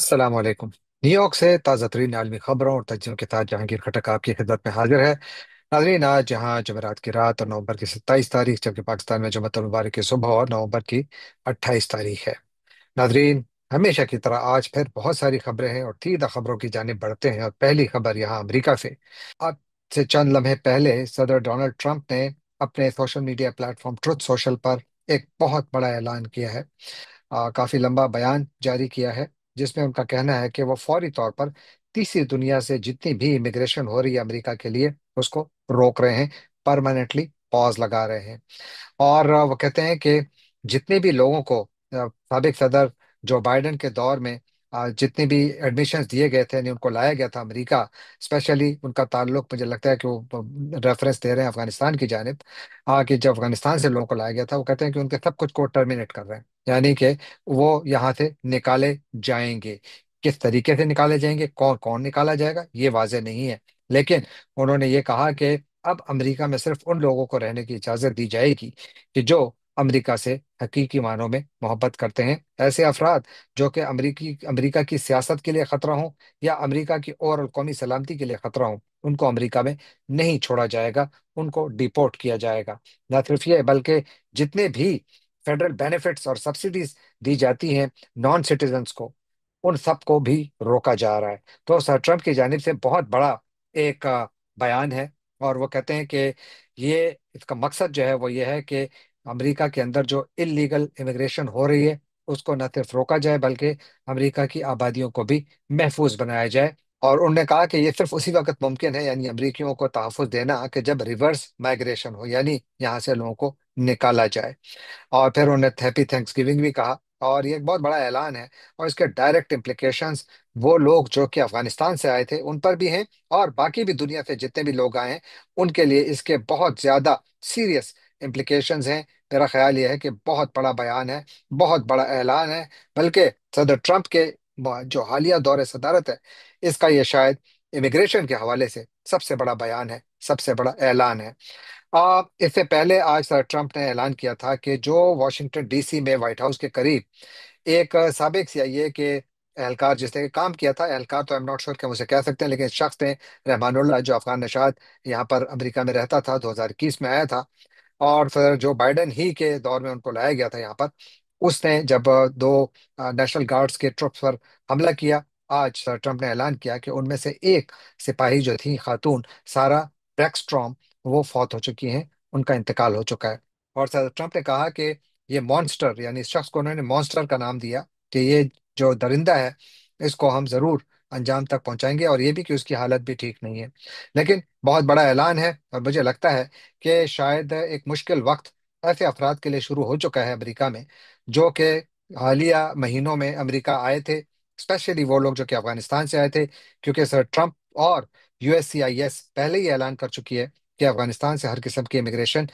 अस्सलाम वालेकुम। न्यूयॉर्क से ताज़ा तरीन आलमी खबरों और तज्जियों के साथ जहांगीर खटक आपकी खिदमत में हाजिर है। नाजरीन, आज जहां जमेरात की रात और नवंबर की 27 तारीख, जबकि पाकिस्तान में जुम्मतुल मुबारक की सुबह और नवंबर की 28 तारीख है। नाजरीन, हमेशा की तरह आज फिर बहुत सारी खबरें हैं और तीव्र खबरों की जानिब बढ़ते हैं। और पहली खबर यहाँ अमेरिका से। आज से चंद लम्हे पहले सदर डोनाल्ड ट्रंप ने अपने social media platform truth social पर एक बहुत बड़ा ऐलान किया है। काफी लंबा बयान जारी किया है, जिसमें उनका कहना है कि वो फौरी तौर पर तीसरी दुनिया से जितनी भी इमिग्रेशन हो रही है अमेरिका के लिए, उसको रोक रहे हैं, परमानेंटली पॉज लगा रहे हैं। और वो कहते हैं कि जितने भी लोगों को साबिक सदर जो बाइडेन के दौर में जितने भी एडमिशन्स दिए गए थे, यानी उनको लाया गया था अमेरिका, स्पेशली उनका ताल्लुक मुझे लगता है कि वो रेफरेंस दे रहे हैं अफगानिस्तान की जानिब। कि जब अफगानिस्तान से लोगों को लाया गया था, वो कहते हैं कि उनके सब कुछ को टर्मिनेट कर रहे हैं, यानी कि वो यहाँ से निकाले जाएंगे। किस तरीके से निकाले जाएंगे, कौन कौन निकाला जाएगा, ये वाजे नहीं है। लेकिन उन्होंने ये कहा कि अब अमेरिका में सिर्फ उन लोगों को रहने की इजाजत दी जाएगी कि जो अमेरिका से हकीकी मानों में मोहब्बत करते हैं। ऐसे अफराद जो कि अमेरिका की सियासत के लिए खतरा हो या अमेरिका की ओवरऑल कौमी सलामती के लिए खतरा हो, उनको अमेरिका में नहीं छोड़ा जाएगा, उनको डिपोर्ट किया जाएगा। न सिर्फ ये, बल्कि जितने भी फेडरल बेनिफिट्स और सब्सिडीज दी जाती हैं नॉन सिटीजन्स को, उन सबको भी रोका जा रहा है। तो सर ट्रम्प की जानिब से बहुत बड़ा एक बयान है। और वो कहते हैं कि ये इसका मकसद जो है वो ये है कि अमेरिका के अंदर जो इलीगल इमिग्रेशन हो रही है, उसको न सिर्फ रोका जाए, बल्कि अमेरिका की आबादियों को भी महफूज बनाया जाए। और उन्होंने कहा कि ये सिर्फ उसी वक्त मुमकिन है, यानी अमरीकियों को तहफ़्फ़ुज़ देना, कि जब रिवर्स माइग्रेशन हो, यानी यहाँ से लोगों को निकाला जाए। और फिर उन्होंने हैप्पी थैंक्स गिविंग भी कहा। और ये एक बहुत बड़ा ऐलान है, और इसके डायरेक्ट इम्प्लीकेशंस वो लोग जो कि अफगानिस्तान से आए थे उन पर भी हैं, और बाकी भी दुनिया से जितने भी लोग आए हैं उनके लिए इसके बहुत ज्यादा सीरियस इम्प्लीकेशंस हैं। मेरा ख्याल ये है कि बहुत बड़ा बयान है, बहुत बड़ा ऐलान है। बल्कि सदर ट्रंप के जो हालिया दौरे सदारत है, इसका ये शायद इमिग्रेशन के हवाले से सबसे बड़ा बयान है, सबसे बड़ा ऐलान है। इससे पहले आज सर ट्रंप ने ऐलान किया था कि जो वॉशिंगटन डीसी में व्हाइट हाउस के करीब एक साबिक सीआईए के एहलकार जिसने काम किया था, एहलकार तो आई एम नॉट श्योर कि हम उसे कह सकते हैं, लेकिन इस शख्स ने, रहमानुल्लाह, जो अफगान नशाद यहाँ पर अमेरिका में रहता था, 2021 में आया था, और फिर जो बाइडेन ही के दौर में उनको लाया गया था यहाँ पर, उसने जब दो नेशनल गार्ड्स के ट्रुप्स पर हमला किया, आज सर ट्रंप ने ऐलान किया कि उनमें से एक सिपाही जो थी, खातून सारा ब्रैक्सट्रॉम, वो फौत हो चुकी हैं, उनका इंतकाल हो चुका है। और सर ट्रंप ने कहा कि ये मॉन्स्टर, यानी इस शख्स को उन्होंने मॉन्स्टर का नाम दिया, कि ये जो दरिंदा है, इसको हम जरूर अंजाम तक पहुंचाएंगे, और ये भी कि उसकी हालत भी ठीक नहीं है। लेकिन बहुत बड़ा ऐलान है, और मुझे लगता है कि शायद एक मुश्किल वक्त ऐसे अफराद के लिए शुरू हो चुका है अमेरिका में, जो कि हालिया महीनों में अमेरिका आए थे, स्पेशली वो लोग जो कि अफगानिस्तान से आए थे। क्योंकि सर ट्रंप और यूएससीआईएस पहले ही ऐलान कर चुकी है कि अफगानिस्तान से हर किस्म की इमिग्रेशन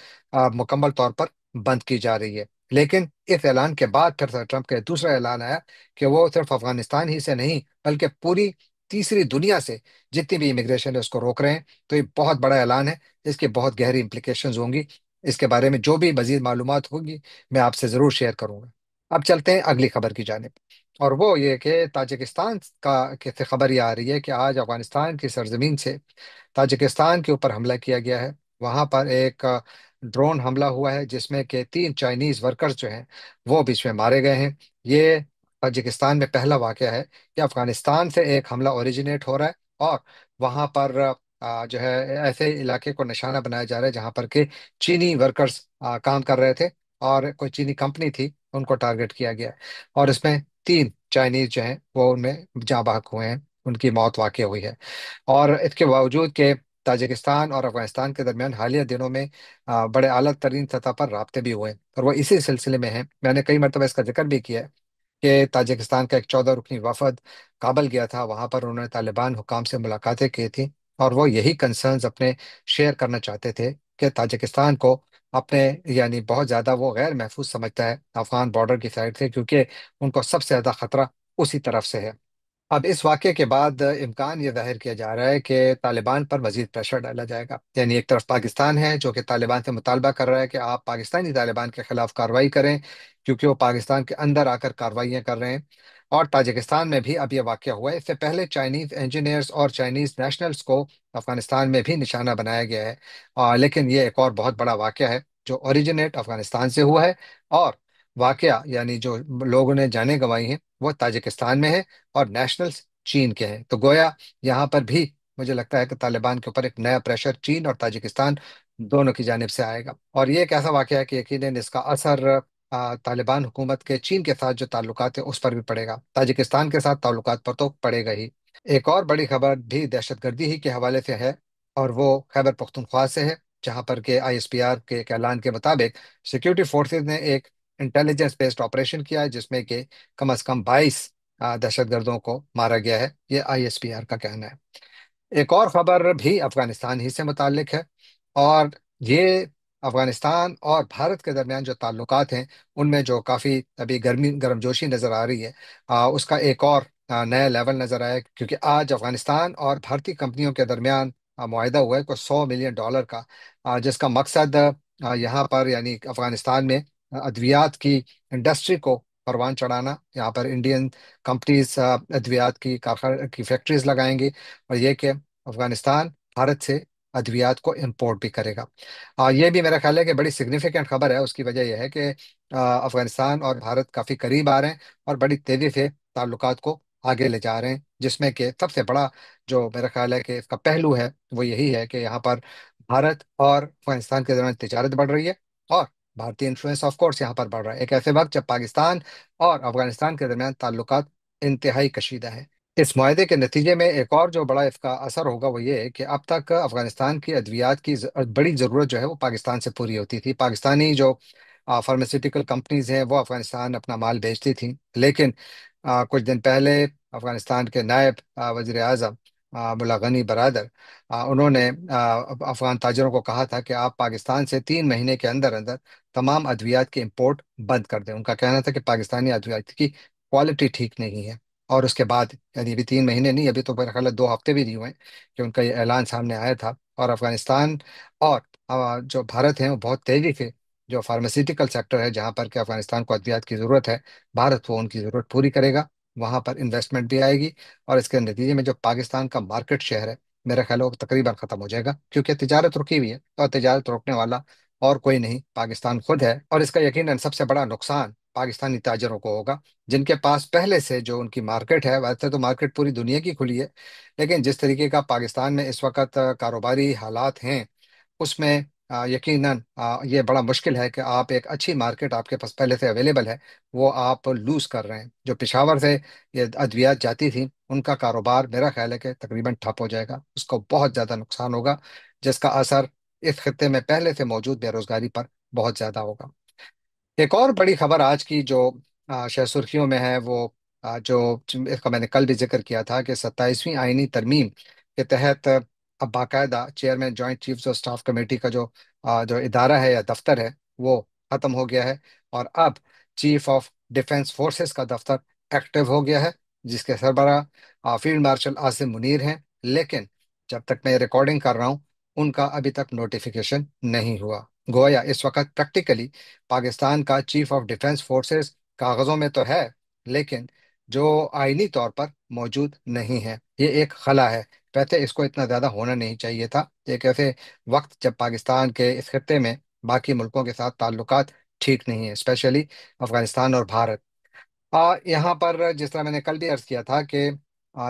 मुकम्मल तौर पर बंद की जा रही है। लेकिन इस ऐलान के बाद फिर सर ट्रंप का दूसरा ऐलान आया कि वो सिर्फ अफगानिस्तान ही से नहीं, बल्कि पूरी तीसरी दुनिया से जितनी भी इमिग्रेशन है उसको रोक रहे हैं। तो ये बहुत बड़ा ऐलान है, इसके बहुत गहरी इंप्लीकेशंस होंगी। इसके बारे में जो भी मजीद मालूमात होगी, मैं आपसे जरूर शेयर करूंगा। अब चलते हैं अगली खबर की जानिब, और वो ये कि ताजिकिस्तान का से खबर ये आ रही है कि आज अफगानिस्तान की सरजमीन से ताजिकिस्तान के ऊपर हमला किया गया है। वहां पर एक ड्रोन हमला हुआ है, जिसमें कि 3 चाइनीज वर्कर्स जो हैं वो बीच में मारे गए हैं। ये ताजिकिस्तान में पहला वाकया है कि अफगानिस्तान से एक हमला ओरिजिनेट हो रहा है, और वहां पर जो है ऐसे इलाके को निशाना बनाया जा रहा है जहां पर के चीनी वर्कर्स काम कर रहे थे, और कोई चीनी कंपनी थी, उनको टारगेट किया गया है। और इसमें 3 चाइनीज जो हैं वो उनमें जाँ बहक हुए हैं, उनकी मौत वाकई हुई है। और इसके बावजूद के ताजिकिस्तान और अफगानिस्तान के दरमियान हालिया दिनों में बड़े आला तरीन सतह पर राब्ते भी हुए, और वो इसी सिलसिले में हैं। मैंने कई मरतबा इसका जिक्र भी किया है कि ताजिकिस्तान का एक 14 रुकनी वफद काबल गया था, वहां पर उन्होंने तालिबान हुकाम से मुलाकातें की थी, और वो यही कंसर्न्स अपने शेयर करना चाहते थे कि ताजिकिस्तान को अपने, यानी बहुत ज़्यादा वो गैर महफूज समझता है अफगान बॉर्डर की साइड से, क्योंकि उनको सबसे ज़्यादा खतरा उसी तरफ से है। अब इस वाक़े के बाद इम्कान ये जाहिर किया जा रहा है कि तालिबान पर मजीद प्रेशर डाला जाएगा। यानी एक तरफ पाकिस्तान है जो कि तालिबान से मुतालबा कर रहा है कि आप पाकिस्तानी तालिबान के खिलाफ कार्रवाई करें, क्योंकि वो पाकिस्तान के अंदर आकर कार्रवाइयाँ कर रहे हैं। اور تاجکستان میں بھی اب یہ واقعہ ہوا ہے۔ اس سے پہلے چائنیز انجینئرز اور چائنیز نیشنلز کو افغانستان میں بھی نشانہ بنایا گیا ہے، لیکن یہ ایک اور بہت بڑا واقعہ ہے جو اوریجنیٹ افغانستان سے ہوا ہے، اور واقعہ یعنی جو لوگوں نے جانیں گنوائی ہیں وہ تاجکستان میں ہے، اور نیشنلز چین کے ہیں۔ تو گویا یہاں پر بھی مجھے لگتا ہے کہ طالبان کے اوپر ایک نیا پریشر چین اور تاجکستان دونوں کی جانب سے آئے گا، اور یہ ایک ایسا واقعہ ہے کہ یقیناً اس کا اثر طالبان حکومت کے چین کے ساتھ جو تعلقات ہیں اس پر بھی پڑے گا، تاجکستان کے ساتھ تعلقات پر تو پڑے گا ہی۔ ایک اور بڑی خبر بھی دہشت گردی ہی کے حوالے سے ہے، اور وہ خیبر پختونخوا سے ہے، جہاں پر کہ آئی ایس پی آر کے ایک اعلان کے مطابق سیکیورٹی فورسز نے ایک انٹیلیجنس بیسڈ آپریشن کیا ہے، جس میں کہ کم از کم 22 دہشت گردوں کو مارا گیا ہے، یہ آئی ایس پی آر کا کہنا ہے۔ ایک اور خبر بھی افغانستان ہی سے متعلق ہے، اور یہ افغانستان اور بھارت کے درمیان جو تعلقات ہیں ان میں جو کافی ابھی گرم جوشی نظر آ رہی ہے، اس کا ایک اور نیا لیول نظر آیا ہے، کیونکہ آج افغانستان اور بھارتی کمپنیوں کے درمیان معاہدہ ہوا ہے کوئی $100 ملین کا، جس کا مقصد یہاں پر یعنی افغانستان میں ادویات کی انڈسٹری کو پروان چڑھانا، یہاں پر انڈین کمپنیز ادویات کی کی فیکٹریز لگائیں گی، اور یہ کہ افغانستان بھارت سے ادویات کو امپورٹ بھی کرے گا۔ یہ بھی میرا خیال ہے کہ بڑی سگنیفیکنٹ خبر ہے، اس کی وجہ یہ ہے کہ افغانستان اور بھارت کافی قریب آ رہے ہیں اور بڑی تیزی سے تعلقات کو آگے لے جا رہے ہیں، جس میں کہ سب سے بڑا جو میرا خیال ہے کہ اس کا پہلو ہے وہ یہی ہے کہ یہاں پر بھارت اور افغانستان کے درمیان تجارت بڑھ رہی ہے، اور بھارتی انفلوئنس آف کورس یہاں پر بڑھ رہا ہے، ایک ایسے وقت جب پاکستان اور افغانستان کے درمیان تعلقات انتہائی کشیدہ ہیں۔ اس معاہدے کے نتیجے میں ایک اور جو بڑا اس کا اثر ہوگا وہ یہ ہے کہ اب تک افغانستان کی ادویات کی بڑی ضرورت جو ہے وہ پاکستان سے پوری ہوتی تھی، پاکستانی جو فارماسیوٹیکل کمپنیز ہیں وہ افغانستان اپنا مال بیچتی تھیں، لیکن کچھ دن پہلے افغانستان کے نائب وزیر اعظم ملا غنی برادر، انہوں نے افغان تاجروں کو کہا تھا کہ آپ پاکستان سے 3 مہینے کے اندر اندر تمام ادویات کی امپورٹ بند کر دیں۔ ان کا کہنا تھا کہ پاکستانی ادویات کی کوالٹی ٹھیک نہیں ہے، اور اس کے بعد یعنی ابھی 3 مہینے نہیں، ابھی تو میرا خیال ہے 2 ہفتے بھی نہیں ہوئے کہ ان کا یہ اعلان سامنے آیا تھا، اور افغانستان اور جو بھارت ہیں وہ بہت تیزی سے جو فارماسیوٹیکل سیکٹر ہے جہاں پر کہ افغانستان کو ادویات کی ضرورت ہے، بھارت وہ ان کی ضرورت پوری کرے گا، وہاں پر انویسٹمنٹ بھی آئے گی، اور اس کے نتیجے میں جو پاکستان کا مارکیٹ شیئر ہے میرا خیال ہے وہ تقریباً ختم ہو جائے گا، کیونکہ تجارت رکی ہوئی ہے، اور تجارت روکنے والا اور کوئی نہیں پاکستان خود ہے، اور اس کا یقیناً سب سے بڑا نقصان پاکستانی تاجروں کو ہوگا، جن کے پاس پہلے سے جو ان کی مارکیٹ ہے، ویسے تو مارکیٹ پوری دنیا کی کھلی ہے، لیکن جس طریقے کا پاکستان میں اس وقت کاروباری حالات ہیں اس میں یقیناً یہ بڑا مشکل ہے کہ آپ ایک اچھی مارکیٹ آپ کے پاس پہلے سے اویلیبل ہے وہ آپ لوز کر رہے ہیں۔ جو پشاور سے یہ ادویات جاتی تھیں ان کا کاروبار میرا خیال ہے کہ تقریباً ٹھپ ہو جائے گا، اس کو بہت زیادہ نقصان ہوگا، جس کا اثر اس خطے میں پہلے سے موجود بے روزگاری پر بہت زیادہ ہوگا۔ ایک اور بڑی خبر آج کی جو شہ سرخیوں میں ہے وہ جو اس کا میں نے کل بھی ذکر کیا تھا کہ 27ویں آئینی ترمیم کے تحت اب باقاعدہ chairman joint chiefs of staff committee کا جو ادارہ ہے یا دفتر ہے وہ ختم ہو گیا ہے، اور اب چیف آف ڈیفنس فورسز کا دفتر ایکٹیو ہو گیا ہے، جس کے سربراہ فیلڈ مارشل عاصم منیر ہیں، لیکن جب تک میں ریکارڈنگ کر رہا ہوں ان کا ابھی تک نوٹیفیکیشن نہیں ہوا۔ گویا اس وقت پریکٹیکلی پاکستان کا چیف آف ڈیفنس فورسز کاغذوں میں تو ہے، لیکن جو آئینی طور پر موجود نہیں ہے، یہ ایک خلا ہے، کہتے اس کو اتنا زیادہ ہونا نہیں چاہیے تھا، ایک ایسے وقت جب پاکستان کے اس خطے میں باقی ملکوں کے ساتھ تعلقات ٹھیک نہیں ہیں، اسپیشلی افغانستان اور بھارت۔ یہاں پر جس طرح میں نے کل بھی عرض کیا تھا کہ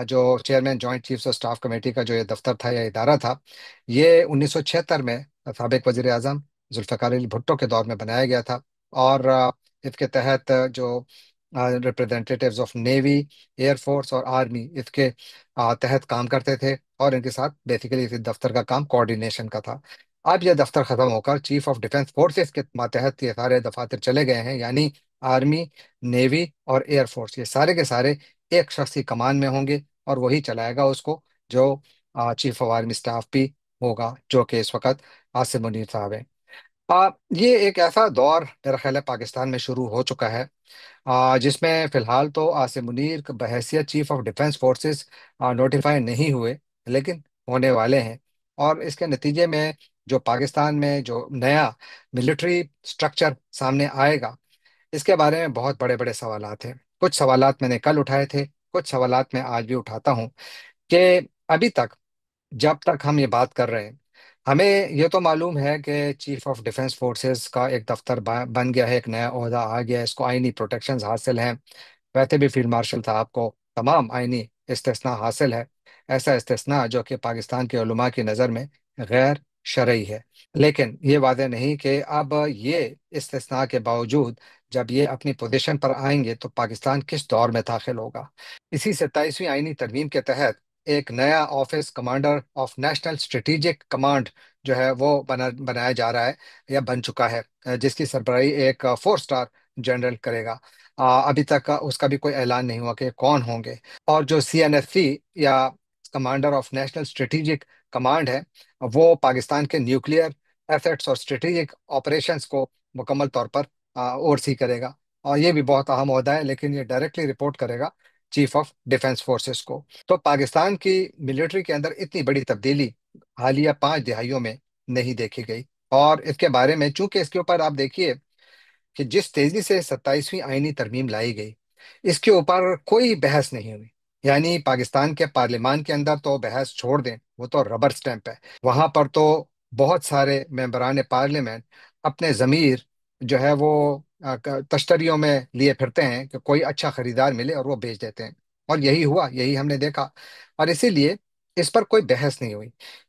جو chairman joint chiefs of staff committee کا جو یہ دفتر تھا یا ادارہ تھا، یہ 1976 میں سابق وزیر اعظم ذوالفقار علی بھٹو کے دور میں بنایا گیا تھا، اور اس کے تحت جو ریپرزینٹیٹیوز آف نیوی، ایئر فورس اور آرمی اس کے تحت کام کرتے تھے، اور ان کے ساتھ بیسیکلی اس دفتر کا کام کوآرڈینیشن کا تھا۔ اب یہ دفتر ختم ہو کر چیف آف ڈیفنس فورسز کے ماتحت یہ سارے دفاتر چلے گئے ہیں، یعنی آرمی، نیوی اور ایئر فورس یہ سارے کے سارے ایک شخص کی کمان میں ہوں گے، اور وہی چلائے گا اس کو، جو چیف آف آرمی اسٹاف بھی ہوگا، جو کہ اس وقت عاصم منیر صاحب ہیں۔ یہ ایک ایسا دور میرا خیال ہے پاکستان میں شروع ہو چکا ہے، جس میں فی الحال تو عاصم منیر بحیثیت chief of defence forces notify نہیں ہوئے، لیکن ہونے والے ہیں، اور اس کے نتیجے میں جو پاکستان میں جو نیا ملٹری سٹرکچر سامنے آئے گا اس کے بارے میں بہت بڑے بڑے سوالات ہیں۔ कुछ सवालात मैंने कल उठाए थे, कुछ सवालात मैं आज भी उठाता हूँ कि अभी तक, जब तक हम ये बात कर रहे हैं, हमें ये तो मालूम है कि चीफ ऑफ डिफेंस फोर्सेस का एक दफ्तर बन गया है, एक नया ओहदा आ गया है, इसको आईनी प्रोटेक्शंस हासिल हैं। वैसे भी फील्ड मार्शल साहब को तमाम आईनी इस्तिस्ना हासिल है, ऐसा इस्तिस्ना जो कि पाकिस्तान के उलमा की नज़र में गैर शरई है। लेकिन ये वादे नहीं कि अब ये इस्तिस्ना के बावजूद जब ये अपनी पोजीशन पर आएंगे तो पाकिस्तान किस दौर में दाखिल होगा। इसी 27वीं आईनी तरमीम के तहत एक नया office, commander of national strategic command, जो है वो बनाया जा रहा है या बन चुका है, जिसकी सरबराही एक 4 स्टार जनरल करेगा। अभी तक उसका भी कोई ऐलान नहीं हुआ कि कौन होंगे। और जो सीएनएससी या commander of national strategic command है, वो पाकिस्तान के न्यूक्लियर एसेट्स और स्ट्रेटेजिक ऑपरेशंस को मुकम्मल तौर पर ओवरसी करेगा। और ये भी बहुत अहम ओहदा है, लेकिन ये डायरेक्टली रिपोर्ट करेगा चीफ ऑफ डिफेंस फोर्सेस को। तो पाकिस्तान की मिलिट्री के अंदर इतनी बड़ी तब्दीली हालिया 5 दहाइयों में नहीं देखी गई। और इसके बारे में, चूंकि इसके ऊपर आप देखिए कि जिस तेजी से 27वीं आईनी तरमीम लाई गई, इसके ऊपर कोई बहस नहीं हुई। यानी पाकिस्तान के पार्लियामान के अंदर तो बहस छोड़ दें, वो तो रबर स्टैंप है। वहां पर तो बहुत सारे मेंबरान पार्लियामेंट अपने ज़मीर जो है वो तश्तरियों में लिए फिरते हैं कि कोई अच्छा खरीदार मिले और वो बेच देते हैं। और यही हुआ, यही हमने देखा। और इसीलिए इस पर कोई बहस नहीं हुई।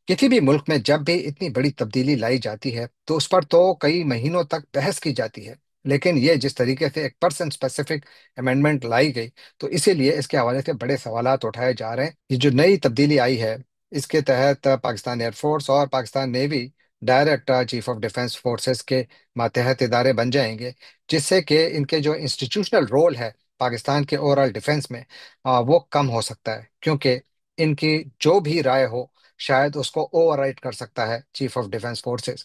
किसी भी मुल्क में जब भी इतनी बड़ी तब्दीली लाई जाती है तो उस पर तो कई महीनों तक बहस की जाती है। लेकिन ये जिस तरीके से एक पर्सन स्पेसिफिक अमेंडमेंट लाई गई, तो इसीलिए इसके हवाले से बड़े सवालात उठाए जा रहे हैं। ये जो नई तब्दीली आई है, इसके तहत पाकिस्तान एयरफोर्स और Pakistan navy direct chief of defence forces के मातहत इदारे बन जाएंगे, जिससे कि इनके जो इंस्टीट्यूशनल रोल है पाकिस्तान के ओवरऑल डिफेंस में, वो कम हो सकता है। क्योंकि इनकी जो भी राय हो, शायद उसको ओवरराइड कर सकता है चीफ ऑफ डिफेंस फोर्सेस।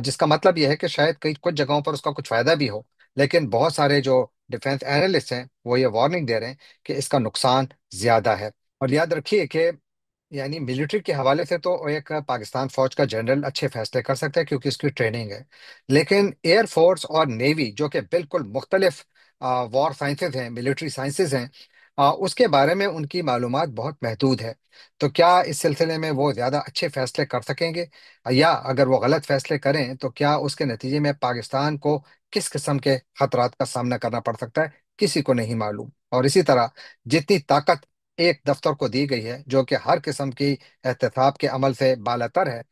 जिसका मतलब यह है कि शायद कई कुछ जगहों पर उसका कुछ फायदा भी हो। लेकिन बहुत सारे जो डिफेंस एनालिस्ट हैं वो ये वार्निंग दे रहे हैं कि इसका नुकसान ज्यादा है। और याद रखिए कि यानी मिलिट्री के हवाले से तो एक पाकिस्तान फौज का जनरल अच्छे फैसले कर सकता है क्योंकि उसकी ट्रेनिंग है। लेकिन एयर फोर्स और नेवी जो कि बिल्कुल मुख्तलिफ वॉर साइंसेज हैं, मिलिट्री साइंसेज हैं, उसके बारे में उनकी मालूमात बहुत महदूद है। तो क्या इस सिलसिले में वो ज़्यादा अच्छे फैसले कर सकेंगे, या अगर वो गलत फैसले करें तो क्या उसके नतीजे में पाकिस्तान को किस किस्म के खतरात का सामना करना पड़ सकता है, किसी को नहीं मालूम। और इसी तरह जितनी ताकत एक दफ्तर को दी गई है जो कि हर किस्म की एहतसाब के अमल से बालातर है,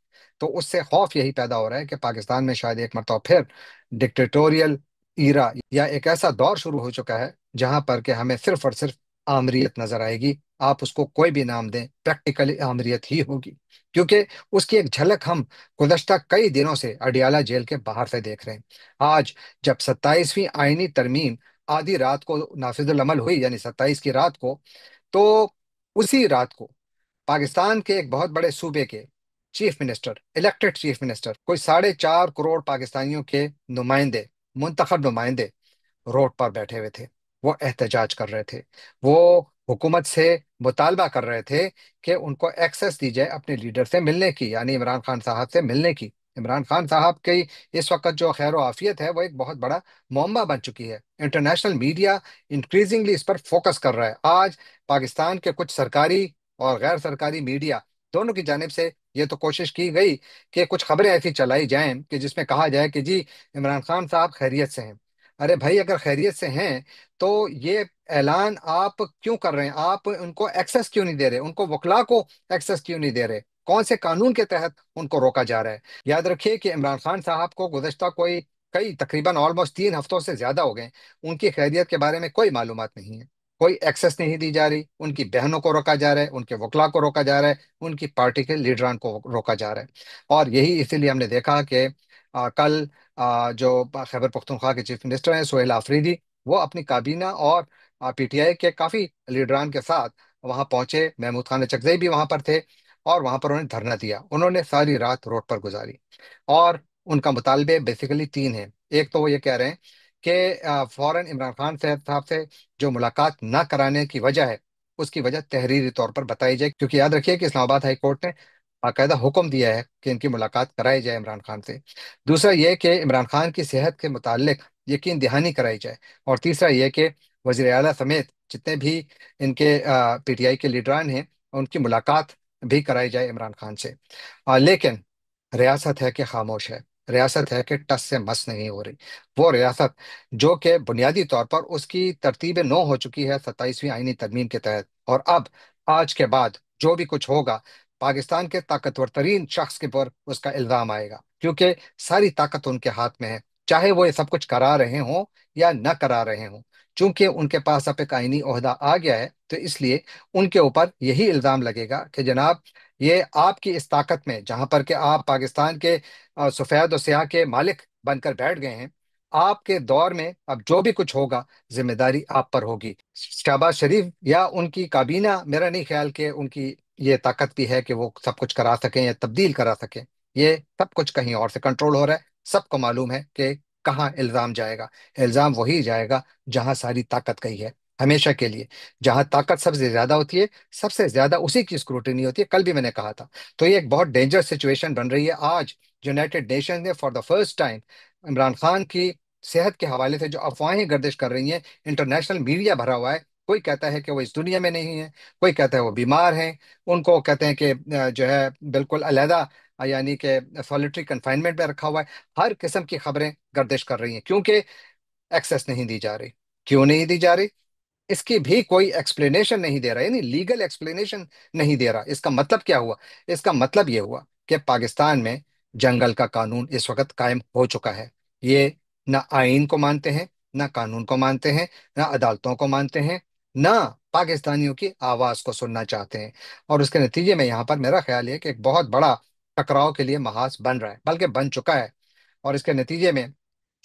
तो उससे खौफ यही पैदा हो रहा है कि पाकिस्तान में शायद एक मरतबा फिर डिक्टेटोरियल ईरा या एक ऐसा दौर शुरू हो चुका है जहां पर कि हमें सिर्फ और सिर्फ आमरीत नजर आएगी। आप उसको कोई भी नाम दें, प्रैक्टिकली आमरीत ही होगी। क्योंकि उसकी एक झलक हम गुज़श्ता कई दिनों से अडियाला जेल के बाहर से देख रहे हैं। आज जब 27वीं आईनी तरमीम आधी रात को नाफिजुल अमल हुई, यानी 27 की रात को, तो उसी रात को पाकिस्तान के एक बहुत बड़े सूबे के chief minister, elected chief minister, कोई 4.5 करोड़ पाकिस्तानियों के नुमाइंदे, मुंतखब नुमाइंदे रोड पर बैठे हुए थे। वो एहतजाज कर रहे थे। वो हुकूमत से मुतालबा कर रहे थे कि उनको एक्सेस दी जाए अपने लीडर से मिलने की, यानी इमरान खान साहब से मिलने की। इमरान खान साहब की इस वक्त जो खैर आफियत है वो एक बहुत बड़ा मुअम्मा बन चुकी है। इंटरनेशनल मीडिया इंक्रीजिंगली इस पर फोकस कर रहा है। आज पाकिस्तान के कुछ सरकारी और गैर सरकारी मीडिया दोनों की जानिब से ये तो कोशिश की गई कि कुछ खबरें ऐसी चलाई जाएं कि जिसमें कहा जाए कि जी इमरान खान साहब खैरियत से हैं। अरे भाई, अगर खैरियत से हैं तो ये ऐलान आप क्यों कर रहे हैं? आप उनको एक्सेस क्यों नहीं दे रहे? उनको वकला को एक्सेस क्यों नहीं दे रहे? कौन से कानून के तहत उनको रोका जा रहा है? याद रखिए कि इमरान खान साहब को गुज़श्ता कोई कई तकरीबन ऑलमोस्ट 3 हफ्तों से ज्यादा हो गए, उनकी खैरियत के बारे में कोई मालूमात नहीं है। कोई एक्सेस नहीं दी जा रही, उनकी बहनों को रोका जा रहा है, उनके वकला को रोका जा रहा है, उनकी पार्टी के लीडरान को रोका जा रहा है। और यही इसीलिए हमने देखा कि कल जो खैबर पख्तूनख्वा के चीफ मिनिस्टर हैं सोहेल आफरीदी, वो अपनी काबीना और पीटीआई के काफी लीडरान के साथ वहां पहुंचे। महमूद खान चकजई भी वहां पर थे और वहां पर उन्होंने धरना दिया। उन्होंने सारी रात रोड पर गुजारी। और उनका मुतालबे बेसिकली 3 हैं। एक तो वो ये कह रहे हैं कि फौरन इमरान खान साहब से जो मुलाकात ना कराने की वजह है, उसकी वजह तहरीरी तौर पर बताई जाए। क्योंकि याद रखिए कि इस्लामाबाद हाई कोर्ट ने बाकायदा हुक्म दिया है कि इनकी मुलाकात कराई जाए इमरान खान से। दूसरा ये कि इमरान खान की सेहत के मुतालिक यकीन दहानी कराई जाए। और तीसरा ये कि वजीर आला समेत जितने भी इनके पीटीआई के लीडरान हैं, उनकी मुलाकात भी कराई जाए इमरान खान से। लेकिन रियासत है कि खामोश है, रियासत है कि टस से मस नहीं हो रही। वो रियासत जो कि बुनियादी तौर पर उसकी तरतीब नौ हो चुकी है 27वीं आईनी तरमीम के तहत, और अब आज के बाद जो भी कुछ होगा, पाकिस्तान के ताकतवर तरीन शख्स के पर उसका इल्जाम आएगा, क्योंकि सारी ताकत उनके हाथ में है, चाहे वो ये सब कुछ करा रहे हों या न करा रहे हों। चूंकि उनके पास अब एक आईनी ओहदा आ गया है, तो इसलिए उनके ऊपर यही इल्जाम लगेगा कि जनाब, ये आपकी इस ताकत में, जहां पर कि आप पाकिस्तान के सफेद और स्याह के मालिक बनकर बैठ गए हैं, आपके दौर में अब जो भी कुछ होगा, जिम्मेदारी आप पर होगी। शहबाज शरीफ या उनकी काबीना, मेरा नहीं ख्याल कि उनकी ये ताकत भी है कि वो सब कुछ करा सकें या तब्दील करा सकें। ये सब कुछ कहीं और से कंट्रोल हो रहा है। सबको मालूम है कि कहाँ इल्जाम जाएगा। इल्जाम वही जाएगा जहां सारी ताकत गई है, हमेशा के लिए। जहां ताकत सबसे ज्यादा होती है, सबसे ज्यादा उसी की स्क्रूटिनी होती है। कल भी मैंने कहा था। तो ये एक बहुत डेंजर सिचुएशन बन रही है। आज यूनाइटेड नेशन ने for the first time Imran Khan की सेहत के हवाले से जो अफवाहें गर्दिश कर रही हैं, इंटरनेशनल मीडिया भरा हुआ है। कोई कहता है कि वो इस दुनिया में नहीं है, कोई कहता है वो बीमार हैं, उनको कहते हैं कि जो है बिल्कुल अलहदा, यानी कि सॉलिटरी कन्फाइनमेंट में रखा हुआ है। हर किस्म की खबरें गर्दिश कर रही हैं, क्योंकि एक्सेस नहीं दी जा रही। क्यों नहीं दी जा रही? इसकी भी कोई एक्सप्लेनेशन नहीं दे रहा, यानी लीगल एक्सप्लेनेशन नहीं दे रहा। इसका मतलब क्या हुआ? इसका मतलब ये हुआ कि पाकिस्तान में जंगल का कानून इस वक्त कायम हो चुका है। ये ना आइन को मानते हैं, ना कानून को मानते हैं, ना अदालतों को मानते हैं, ना पाकिस्तानियों की आवाज को सुनना चाहते हैं। और उसके नतीजे में यहाँ पर मेरा ख्याल है कि एक बहुत बड़ा टकराव के लिए महाज बन रहा है, बल्कि बन चुका है। और इसके नतीजे में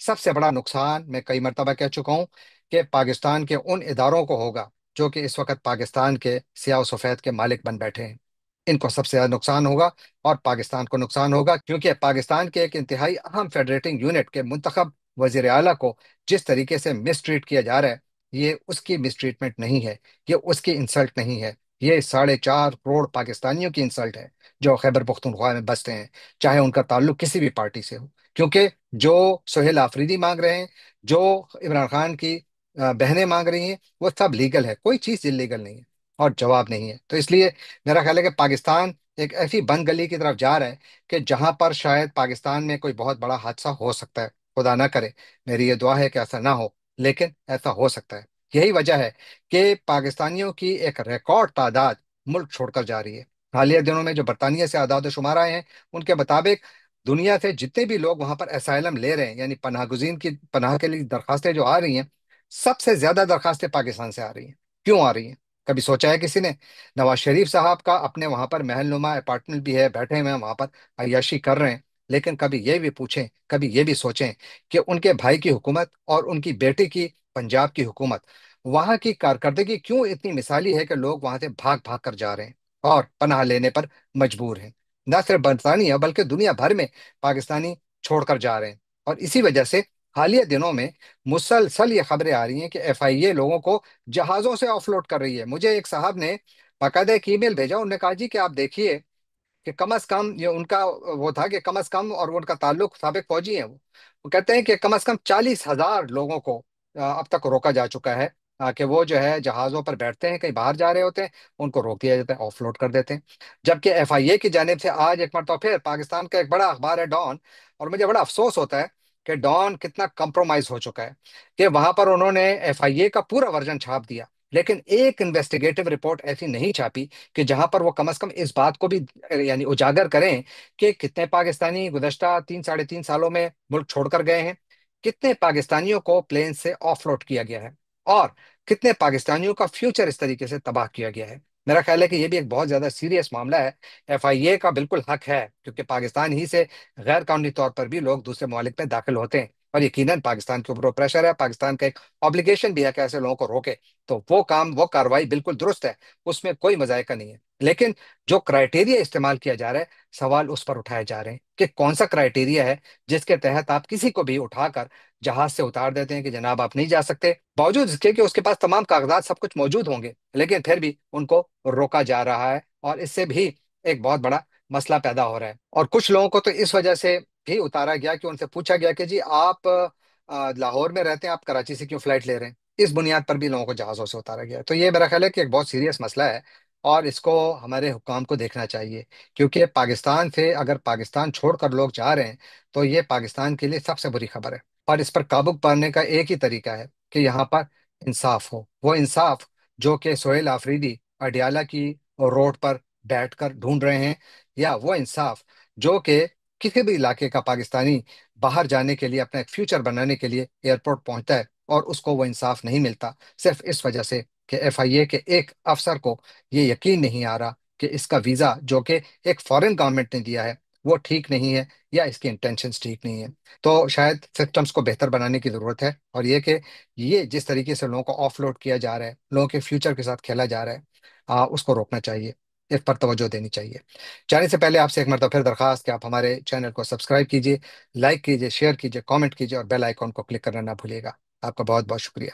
सबसे बड़ा नुकसान, मैं कई मरतबा कह चुका हूं, कि पाकिस्तान के उन इदारों को होगा जो कि इस वक्त पाकिस्तान के सियाह और सफेद के मालिक बन बैठे हैं। इनको सबसे ज्यादा नुकसान होगा, और पाकिस्तान को नुकसान होगा, क्योंकि पाकिस्तान के एक इंतहाई अहम फेडरेटिंग यूनिट के मुंतखब वजीर आला को जिस तरीके से मिसट्रीट किया जा रहा है, ये उसकी मिसट्रीटमेंट नहीं है, ये उसकी इंसल्ट नहीं है, ये 4.5 करोड़ पाकिस्तानियों की इंसल्ट है जो खैबर पख्तूनख्वा में बसते हैं, चाहे उनका ताल्लुक किसी भी पार्टी से हो। क्योंकि जो सोहेल आफरीदी मांग रहे हैं, जो इमरान खान की बहनें मांग रही हैं, वो सब लीगल है, कोई चीज इलीगल नहीं है। और जवाब नहीं है। तो इसलिए मेरा ख्याल है कि पाकिस्तान एक ऐसी बंद गली की तरफ जा रहा है कि जहां पर शायद पाकिस्तान में कोई बहुत बड़ा हादसा हो सकता है। खुदा ना करे, मेरी ये दुआ है कि ऐसा ना हो, लेकिन ऐसा हो सकता है। यही वजह है कि पाकिस्तानियों की एक रिकॉर्ड तादाद मुल्क छोड़कर जा रही है। हालिया दिनों में जो बरतानिया से आदाद शुमार आए हैं, उनके मुताबिक दुनिया से जितने भी लोग वहां पर असाइलम ले रहे हैं, यानी पनाह गुज़ीन की पनाह के लिए दरखास्तें जो आ रही हैं, सबसे ज्यादा दरखास्तें पाकिस्तान से आ रही हैं। क्यों आ रही हैं? कभी सोचा है किसी ने? नवाज शरीफ साहब का अपने वहां पर महल नुमा अपार्टमेंट भी है, बैठे हुए हैं वहां पर, अय्याशी कर रहे हैं। लेकिन कभी ये भी पूछें, कभी ये भी सोचें कि उनके भाई की हुकूमत और उनकी बेटी की पंजाब की हुकूमत, वहां की कारकर्दगी क्यों इतनी मिसाली है कि लोग वहां से भाग भाग कर जा रहे हैं और पनाह लेने पर मजबूर हैं। न सिर्फ बरतानिया बल्कि दुनिया भर में पाकिस्तानी छोड़कर जा रहे हैं। और इसी वजह से हालिया दिनों में मुसलसल ये खबरें आ रही हैं कि एफआईए लोगों को जहाजों से ऑफलोड कर रही है। मुझे एक साहब ने बाकायदा एक ईमेल भेजा, उन्होंने कहा जी कि आप देखिए कि कम अज कम, ये उनका वो था कि कम अज कम, और वो उनका ताल्लुक साबिक फौजी है, वो कहते हैं कि कम अज कम 40,000 लोगों को अब तक रोका जा चुका है, कि वो जो है जहाजों पर बैठते हैं, कहीं बाहर जा रहे होते हैं, उनको रोक दिया जाता है, ऑफलोड कर देते हैं। जबकि एफआईए की जानिब से आज एक मरतबा फिर पाकिस्तान का एक बड़ा अखबार है डॉन, और मुझे बड़ा अफसोस होता है कि डॉन कितना कंप्रोमाइज हो चुका है, कि वहां पर उन्होंने एफआईए का पूरा वर्जन छाप दिया, लेकिन एक इन्वेस्टिगेटिव रिपोर्ट ऐसी नहीं छापी कि जहां पर वो कम से कम इस बात को भी यानी उजागर करें कि कितने पाकिस्तानी गुज़श्ता 3 साढ़े 3 सालों में मुल्क छोड़कर गए हैं, कितने पाकिस्तानियों को प्लेन से ऑफलोड किया गया है, और कितने पाकिस्तानियों का फ्यूचर इस तरीके से तबाह किया गया है। मेरा ख्याल है कि यह भी एक बहुत ज्यादा सीरियस मामला है। एफआईए का बिल्कुल हक है, क्योंकि पाकिस्तान ही से गैर कानूनी तौर पर भी लोग दूसरे ममालिक में दाखिल होते हैं, और यकीनन पाकिस्तान के ऊपर प्रेशर है, पाकिस्तान का एक ऑब्लिगेशन भी है कि ऐसे लोगों को रोके। तो वो काम, वो कार्रवाई बिल्कुल दुरुस्त है, उसमें कोई मजायका नहीं है। लेकिन जो क्राइटेरिया इस्तेमाल किया जा रहा है, सवाल उस पर उठाए जा रहे हैं कि कौन सा क्राइटेरिया है जिसके तहत आप किसी को भी उठाकर जहाज से उतार देते हैं कि जनाब आप नहीं जा सकते, बावजूद इसके कि उसके पास तमाम कागजात सब कुछ मौजूद होंगे, लेकिन फिर भी उनको रोका जा रहा है। और इससे भी एक बहुत बड़ा मसला पैदा हो रहा है। और कुछ लोगों को तो इस वजह से भी उतारा गया कि उनसे पूछा गया कि जी आप लाहौर में रहते हैं, आप कराची से क्यों फ्लाइट ले रहे हैं? اس بنیاد پر بھی لوگوں کو جہازوں سے اتارا گیا ہے۔ تو یہ میرا خیال ہے کہ ایک بہت سیریس مسئلہ ہے، اور اس کو ہمارے حکام کو دیکھنا چاہیے، کیونکہ پاکستان سے اگر پاکستان چھوڑ کر لوگ جا رہے ہیں تو یہ پاکستان کے لیے سب سے بری خبر ہے۔ اور اس پر قابو پانے کا ایک ہی طریقہ ہے کہ یہاں پر انصاف ہو، وہ انصاف جو کہ سہیل آفریدی اڈیالہ کی روڈ پر بیٹھ کر ڈھونڈ رہے ہیں، یا وہ انصاف جو کہ کسی بھی علاقے کا پاکستانی باہر جانے کے لیے، اپنا ایک فیوچر بنانے کے لیے ایئرپورٹ پہنچتا ہے اور اس کو وہ انصاف نہیں ملتا، صرف اس وجہ سے کہ ایف آئی اے کے ایک افسر کو یہ یقین نہیں آ رہا کہ اس کا ویزا جو کہ ایک فورن گورنمنٹ نے دیا ہے وہ ٹھیک نہیں ہے، یا اس کی انٹینشنز ٹھیک نہیں ہے۔ تو شاید سسٹمز کو بہتر بنانے کی ضرورت ہے، اور یہ کہ یہ جس طریقے سے لوگوں کو آف لوڈ کیا جا رہا ہے، لوگوں کے فیوچر کے ساتھ کھیلا جا رہا ہے، اس کو روکنا چاہیے، اس پر توجہ دینی چاہیے۔ جانے سے پہلے آپ سے ایک مرتبہ پھر درخواست کہ آپ ہمارے چینل کو سبسکرائب کیجیے، لائک کیجیے، شیئر کیجیے، کامنٹ کیجیے، اور بیل آئیکن کو کلک کرنا نہ بھولیے گا۔ آپ کا بہت بہت شکریہ۔